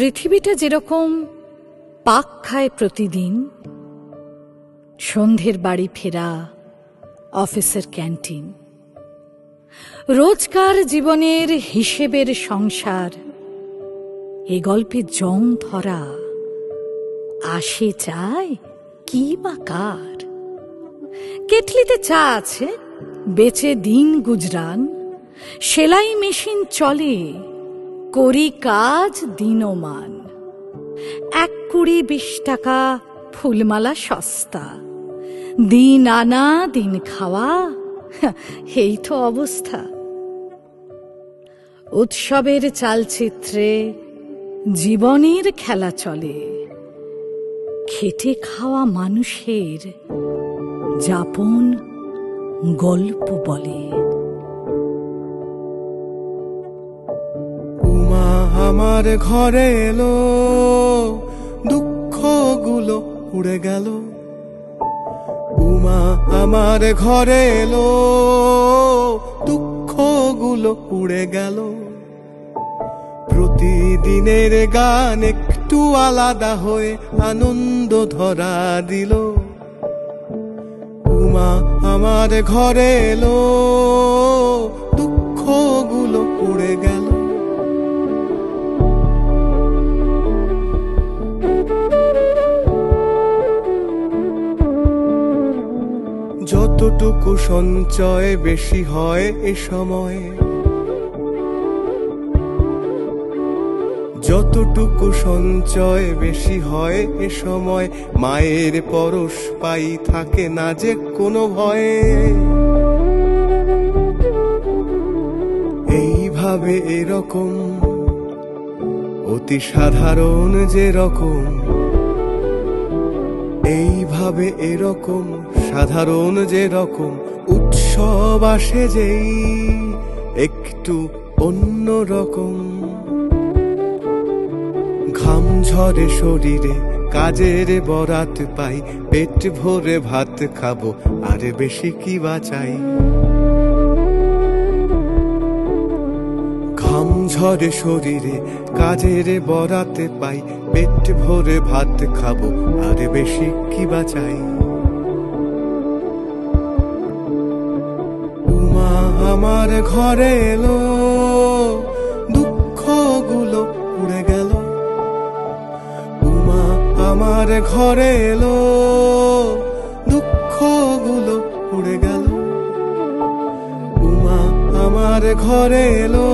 পৃথিবীটা যেরকম পাক খায় প্রতিদিন, সন্ধ্যের বাড়ি ফেরা, অফিসের ক্যান্টিন, রোজকার জীবনের হিসেবের সংসার, এ গল্পে জং ধরা আসে চায় কি বা কার। কেটলিতে চা আছে, বেচে দিন গুজরান, সেলাই মেশিন চলে, করি কাজ দিনমান। 1 কুড়ি 20 টাকা ফুলমালা সস্তা, দিন আনা দিন খাওয়া, এই তো অবস্থা। উৎসবের চালচিত্রে জীবনের খেলা চলে, খেটে খাওয়া মানুষের যাপন গল্প বলে। উমা আমার ঘরে এলো, দুঃখগুলো উড়ে গেল। উমা আমার ঘরে এলো, দুঃখগুলো উড়ে গেল। প্রতিদিনের গান একটু আলাদা হয়ে আনন্দ ধরা দিল। উমা আমার ঘরে এলো, দুঃখগুলো উড়ে গেল। যতটুকু সঞ্চয় বেশি হয় এ সময়, যতটুকু সঞ্চয় বেশি হয় এ সময়, মায়ের পরশ পাই থাকে না যে কোনো ভয়ে। এইভাবে এরকম অতি সাধারণ যে রকম, এইভাবে এরকম সাধারণ যে রকম উৎসব আসে যেই একটু অন্য রকম। ঘাম ঝরে শরীরে, কাজের বরাত পাই, পেট ভরে ভাত খাবো, আর বেশি কি বাঁচাই। ঘাম ঝরে শরীরে, কাজের বরাতে পাই, পেট ভরে ভাত খাবো, আর বেশি কি বাঁচাই। উমা আমার ঘরে এলো, দুঃখগুলো উড়ে গেল। উমা আমার ঘরে এলো, দুঃখগুলো উড়ে গেল। উমা আমার ঘরে এলো।